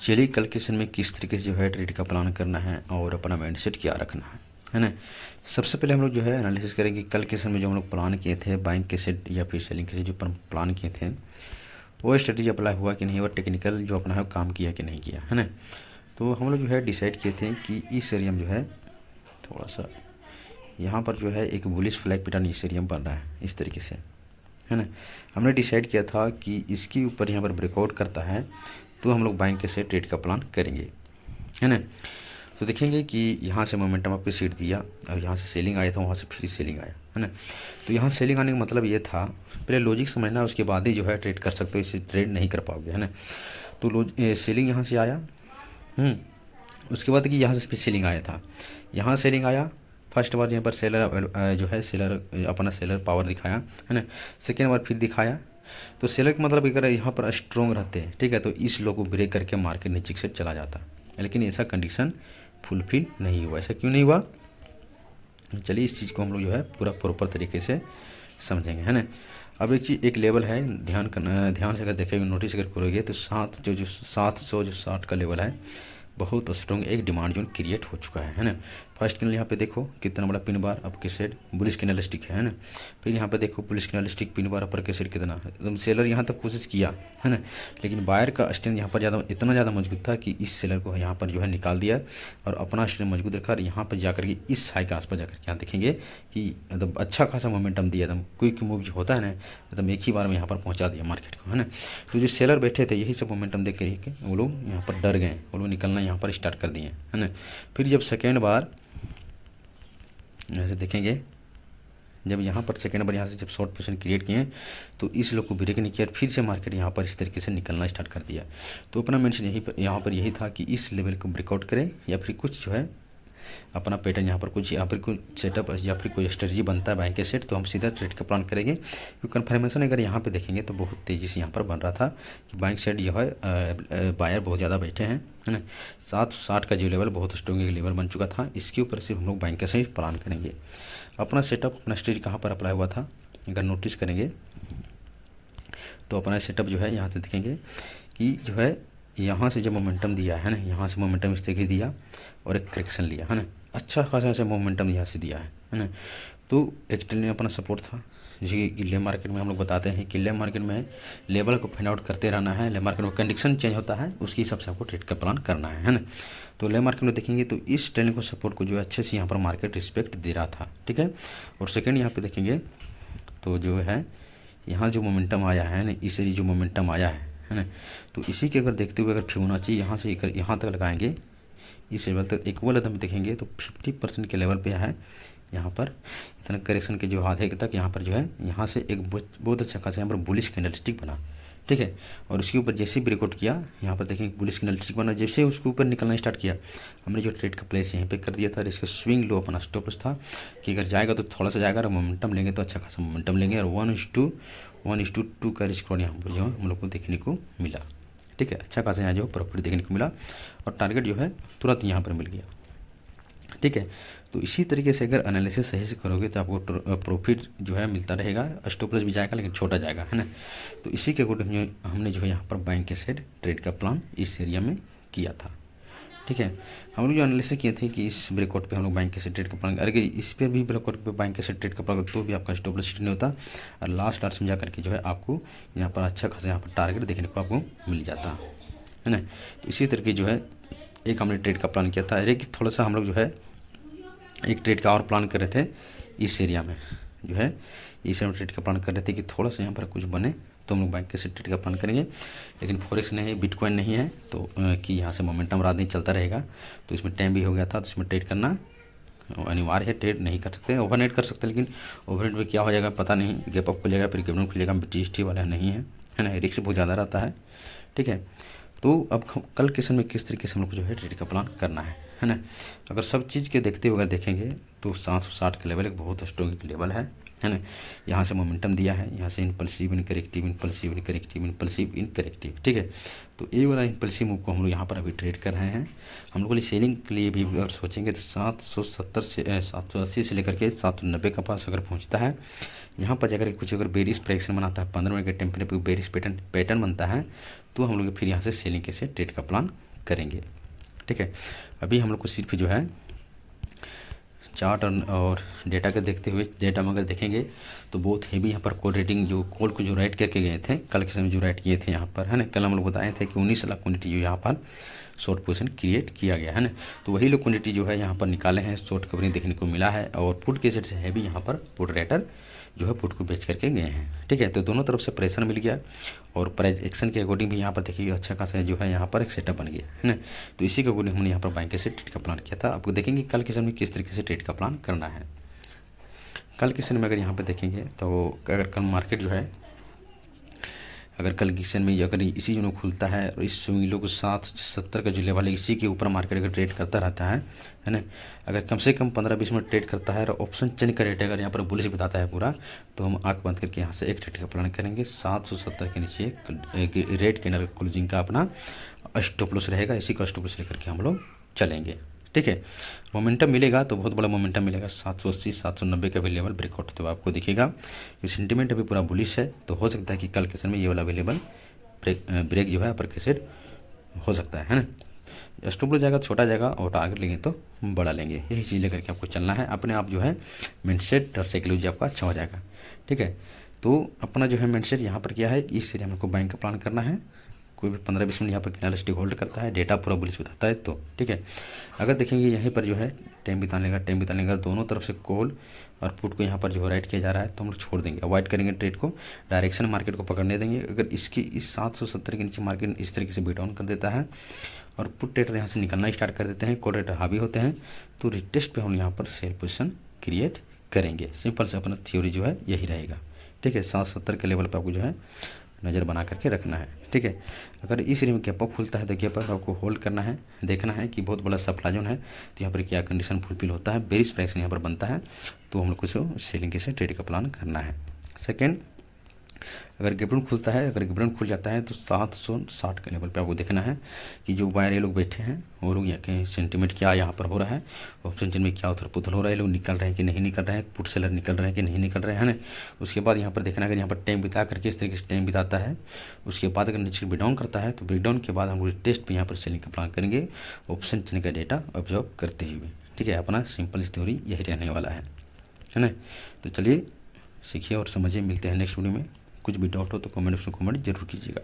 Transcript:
चलिए कल के सेशन में किस तरीके से जो है ट्रेड का प्लान करना है और अपना माइंडसेट क्या रखना है ना। सबसे पहले हम लोग जो है एनालिसिस करेंगे कल के सेशन में जो हम लोग प्लान किए थे बाइंग के सेट या फिर सेलिंग के सेट जो प्लान किए थे वो स्ट्रेटेजी अप्लाई हुआ कि नहीं, वो टेक्निकल जो अपना है वो काम किया कि नहीं किया, है ना। तो हम लोग जो है डिसाइड किए थे कि इस एरिया में जो है थोड़ा सा यहाँ पर जो है एक बुलिश फ्लैग पैटर्न इस एरिया में बन रहा है इस तरीके से, है ना। हमने डिसाइड किया था कि इसके ऊपर यहाँ पर ब्रेकआउट करता है तो हम लोग बाइंग के से ट्रेड का प्लान करेंगे, है ना। तो देखेंगे कि यहाँ से मोमेंटम आपको सीट दिया और यहाँ से सेलिंग आया था, वहाँ से फिर सेलिंग आया, है ना। तो यहाँ सेलिंग आने का मतलब ये था, पहले लॉजिक समझना, उसके बाद ही जो है ट्रेड कर सकते हो, इससे ट्रेड नहीं कर पाओगे, है ना। तो सेलिंग यहाँ से आया, उसके बाद कि यहाँ से फिर सेलिंग आया था, यहाँ सेलिंग आया फर्स्ट बार, यहाँ पर सेलर जो है सेलर अपना सेलर पावर दिखाया, है ना। सेकेंड बार फिर दिखाया, तो सेलर का मतलब अगर यहाँ पर स्ट्रॉन्ग रहते हैं, ठीक है, तो इस लो को ब्रेक करके मार्केट नीचे से चला जाता, लेकिन ऐसा कंडीशन फुलफिल नहीं हुआ। ऐसा क्यों नहीं हुआ, चलिए इस चीज़ को हम लोग जो है पूरा प्रॉपर तरीके से समझेंगे, है ना। अब एक लेवल है, ध्यान से अगर देखेंगे, नोटिस अगर करोगे तो 760 का लेवल है, बहुत स्ट्रॉन्ग एक डिमांड जोन क्रिएट हो चुका है ना। फर्स्ट कैंडल यहाँ पे देखो कितना बड़ा पिन बार अप के साइड बुलिश कैंडल स्टिक है ना। फिर यहाँ पे देखो bullish candlestick pin bar upper के साइड कितना है, एकदम सेलर यहाँ तक कोशिश किया, है ना, लेकिन बायर का स्टैंड यहाँ पर इतना ज़्यादा मजबूत था कि इस सेलर को यहाँ पर जो है निकाल दिया और अपना स्टैंड मजबूत रखा और यहाँ पर जाकर के इस हाई के आसपास जाकर के यहाँ देखेंगे कि एकदम अच्छा खासा मोमेंटम दिया, एकदम क्विक मूव जो होता है ना, एकदम एक ही बार में यहाँ पर पहुँचा दिया मार्केट को, है ना। तो जो सेलर बैठे थे यही सब मोमेंटम देख के वो लोग यहाँ पर डर गए, वो लोग निकलना यहाँ पर स्टार्ट कर दिए, है ना। फिर जब सेकेंड बार ऐसे देखेंगे, जब यहाँ पर सेकेंड बार यहाँ से जब शॉर्ट पोजीशन क्रिएट किए तो इस लोग को ब्रेक नहीं किया, फिर से मार्केट यहाँ पर इस तरीके से निकलना स्टार्ट कर दिया। तो अपना मेंशन यहाँ पर यही था कि इस लेवल को ब्रेकआउट करें या फिर कुछ जो है अपना पैटर्न यहाँ पर कुछ सेटअप या फिर कोई स्ट्रेटजी बनता है बैंक के सेट, तो हम सीधा ट्रेड का प्लान करेंगे। क्योंकि कन्फर्मेशन अगर यहाँ पे देखेंगे तो बहुत तेज़ी से यहाँ पर बन रहा था कि बैंक सेट जो है बायर बहुत ज़्यादा बैठे हैं, है ना। 760 का जो लेवल बहुत स्ट्रॉन्ग लेवल बन चुका था, इसके ऊपर सिर्फ हम लोग बैंक के सेट प्लान करेंगे। अपना सेटअप अपना स्ट्रेटजी कहाँ पर अप्लाई हुआ था अगर नोटिस करेंगे तो अपना सेटअप जो है यहाँ से देखेंगे कि जो है यहाँ से जो मोमेंटम दिया है ना, यहाँ से मोमेंटम इस तरीके दिया और एक करेक्शन लिया, है ना, अच्छा खासा ऐसे मोमेंटम यहाँ से दिया है ना। तो एक ट्रेंड में अपना सपोर्ट था, जैसे कि ले मार्केट में हम लोग बताते हैं कि ले मार्केट में लेवल को फाइंड आउट करते रहना है, ले मार्केट में कंडीशन चेंज होता है उसके हिसाब से आपको ट्रेड का प्लान करना है ना। तो ले मार्केट में देखेंगे तो इस ट्रेंड को सपोर्ट को जो है अच्छे से यहाँ पर मार्केट रिस्पेक्ट दे रहा था, ठीक है। और सेकेंड यहाँ पर देखेंगे तो जो है यहाँ जो मोमेंटम आया है ना, इस जो मोमेंटम आया है ना, तो इसी के अगर देखते हुए अगर फिबोनाची यहाँ से यहाँ तक लगाएंगे, इस लेवल तक इक्वल एकदम देखेंगे तो 50% के लेवल पे है यहाँ पर, इतना करेक्शन के जो आधे तक यहाँ पर जो है यहाँ से एक बहुत अच्छा खासा यहाँ पर बुलिश कैंडलस्टिक बना, ठीक है। और उसके ऊपर जैसे ही ब्रेकआउट किया यहाँ पर देखेंगे बुलिश कैंडलस्टिक बना, जैसे उसके ऊपर निकलना स्टार्ट किया हमने जो ट्रेड का प्लेस यहाँ पे कर दिया था और इसका स्विंग लो अपना स्टॉप था कि अगर जाएगा तो थोड़ा सा जाएगा और मोमेंटम लेंगे तो अच्छा खासा मोमेंटम लेंगे और 1:2 का रिस्क यहाँ पर जो हम लोग को देखने को मिला, ठीक है। अच्छा खासा यहाँ जो प्रॉफिट देखने को मिला और टारगेट जो है तुरंत यहाँ पर मिल गया, ठीक है। तो इसी तरीके से अगर एनालिसिस सही से करोगे तो आपको प्रॉफिट जो है मिलता रहेगा, स्टॉप लॉस भी जाएगा लेकिन छोटा जाएगा, है ना। तो इसी के अकॉर्डिंग हमने जो है यहाँ पर बैंक के साइड ट्रेड का प्लान इस एरिया में किया था, ठीक है। हम लोग जो एनालिसिस किए थे कि इस ब्रेकआउट पे हम लोग बैंक के साइड ट्रेड का प्लान, अगर इस पर भी ब्रेकआउट पे बैंक के साइड ट्रेड का प्लान तो भी आपका स्टॉप लॉस नहीं होता और लास्ट में जाकर के जो है आपको यहाँ पर अच्छा खासा यहाँ पर टारगेट देखने को आपको मिल जाता है ना। तो इसी तरीके जो है एक हमने ट्रेड का प्लान किया था, लेकिन थोड़ा सा हम लोग जो है एक ट्रेड का और प्लान कर रहे थे इस एरिया में, जो है इस एरिया में ट्रेड का प्लान कर रहे थे कि थोड़ा सा यहाँ पर कुछ बने तो हम लोग बैंक के से ट्रेड का प्लान करेंगे। लेकिन फॉरेक्स नहीं है, बिटकॉइन नहीं है, तो कि यहाँ से मोमेंटम रात दिन चलता रहेगा तो इसमें टाइम भी हो गया था, तो इसमें ट्रेड करना अनिवार्य है। ट्रेड नहीं कर सकते, ओवरनाइट कर सकते, लेकिन ओवरनाइट में क्या हो जाएगा पता नहीं, गैप अप खुलेगा फिर गैप डाउन खुलेगा, जीएसटी वाला नहीं है ना, रिस्क बहुत ज़्यादा रहता है, ठीक है। तो अब कल के समय में किस तरीके से हम लोग को जो है ट्रेड का प्लान करना है ना। अगर सब चीज़ के देखते हुए देखेंगे तो 760 का लेवल एक बहुत स्ट्रॉन्ग लेवल है, है ना। यहाँ से मोमेंटम दिया है, यहाँ से इम्पल्सिव इनकरेक्टिव इम्पल्सिव इनकरेक्टिव इम्पल्सिव इनकरेक्टिव, ठीक है। तो ये वाला इम्पल्सिव मूव को हम लोग यहाँ पर अभी ट्रेड कर रहे हैं। हम लोग सेलिंग के लिए भी अगर सोचेंगे तो 770 से 780 से लेकर के 790 के पास अगर पहुँचता है, यहाँ पर जाकर कुछ अगर बेरिश प्रेडिक्शन बनाता है, 15 मिनट के टेम्परे पे बेरिश पैटर्न बनता है, तो हम लोग फिर यहाँ से सेलिंग के से ट्रेड का प्लान करेंगे, ठीक है। अभी हम लोग को सिर्फ जो है चार्ट और डेटा को देखते हुए, डेटा में अगर देखेंगे तो बहुत हेवी यहाँ पर कॉल रेटिंग, जो कॉल को जो राइट करके गए थे कल के समय जो राइट किए थे यहाँ पर, है ना। कल हम लोग बताए थे कि 19 लाख क्वान्टिटी जो यहाँ पर शॉर्ट पोजीशन क्रिएट किया गया है ना, तो वही लोग क्वान्टिटी जो है यहाँ पर निकाले हैं, शॉर्ट कवरिंग देखने को मिला है। और पुट के सेट से हैवी यहाँ पर पुट राइटर जो है पुट को बेच करके गए हैं, ठीक है। तो दोनों तरफ से प्रेशर मिल गया और प्राइस एक्शन के अकॉर्डिंग भी यहाँ पर देखिए अच्छा खासा जो है यहाँ पर एक सेटअप बन गया, है ना। तो इसी के अकॉर्डिंग हमने यहाँ पर बैंक से ट्रेड का प्लान किया था। आपको देखेंगे कल के समय किस तरीके से ट्रेड का प्लान करना है। कल के समय में अगर यहाँ पर देखेंगे तो अगर कल मार्केट जो है, अगर कल की सेशन में अगर इसी जो खुलता है और इस स्विंग लो को 770 का जो लेवल है इसी के ऊपर मार्केट अगर ट्रेड करता रहता है ना, अगर कम से कम 15-20 मिनट ट्रेड करता है और ऑप्शन चेंज का रेट अगर यहाँ पर बुलिश बताता है पूरा, तो हम आंख बंद करके यहाँ से एक ट्रेड का प्लान करेंगे। 770 के नीचे रेट कैंडल क्लोजिंग का अपना स्टॉप लॉस रहेगा, इसी का स्टॉप लॉस लेकर के हम लोग चलेंगे, ठीक है। मोमेंटम मिलेगा तो बहुत बड़ा मोमेंटम मिलेगा, 780 790 का भी लेवल ब्रेकआउट तो आपको दिखेगा। ये सेंटीमेंट अभी पूरा बुलिश है, तो हो सकता है कि कल के समय में ये वाला अवेलेबल ब्रेक जो है अपर के सेट हो सकता है ना। स्टॉप लॉस जाएगा छोटा जाएगा और टारगेट लेंगे तो बड़ा लेंगे, यही चीज़ लेकर के आपको चलना है। अपने आप जो है माइंडसेट और साइकोलॉजी आपका अच्छा हो जाएगा, ठीक है। तो अपना जो है माइंडसेट यहाँ पर क्या है, इस एरिया में आपको बैंक का प्लान करना है। कोई भी 15-20 मिनट यहाँ पर कैंडल स्टिक होल्ड करता है, डेटा पूरा बुलिश बताता है तो, ठीक है। अगर देखेंगे यहीं पर जो है टाइम बिता लेगा दोनों तरफ से कॉल और पुट को यहाँ पर जो है राइट किया जा रहा है, तो हम लोग छोड़ देंगे, अवॉइड करेंगे ट्रेड को, डायरेक्शन मार्केट को पकड़ने देंगे। अगर इसकी इस 770 के नीचे मार्केट इस तरीके से ब्रेक डाउन कर देता है और पुट ट्रेडर यहाँ से निकलना स्टार्ट कर देते हैं, कॉल ट्रेडर हावी होते हैं, तो रिटेस्ट पे हम यहाँ पर सेल पोजिशन क्रिएट करेंगे। सिंपल से अपना थ्योरी जो है यही रहेगा, ठीक है। 770 के लेवल पर आपको जो है नज़र बना करके रखना है, ठीक है। अगर इस एरिया में गैप अप खुलता है तो गैप अप आपको होल्ड करना है, देखना है कि बहुत बड़ा सप्लाई जोन है तो यहाँ पर क्या कंडीशन फुलफिल होता है, बेरिश प्राइस यहाँ पर बनता है, तो हम लोग को सेलिंग के से ट्रेड का प्लान करना है। सेकेंड, अगर गिब्रन खुलता है, अगर गिब्रन खुल जाता है तो 760 के लेवल पे आपको देखना है कि जो बायर ये लोग बैठे हैं वो लोग यहाँ के सेंटीमेंट क्या यहाँ पर हो रहा है, ऑप्शन चेन में क्या उथल पुथल हो रहा है, ये लोग निकल रहे हैं कि नहीं निकल रहे हैं, पुट सेलर निकल रहे हैं कि नहीं निकल रहे हैं ना। उसके बाद यहाँ पर देखना है, अगर यहाँ पर टाइम बिता करके इस तरीके से टाइम बिताता है, उसके बाद अगर नीचे ब्रेक डाउन करता है तो ब्रेक डाउन के बाद हम लोग टेस्ट पे यहाँ पर सेलिंग का प्लान करेंगे, ऑप्शन चेन का डेटा ऑब्जर्व करते हुए, ठीक है। अपना सिंपल थ्योरी यही रहने वाला है ना। तो चलिए सीखिए और समझिए, मिलते हैं नेक्स्ट वीडियो में। कुछ भी डाउट हो तो कमेंट में कमेंट जरूर कीजिएगा।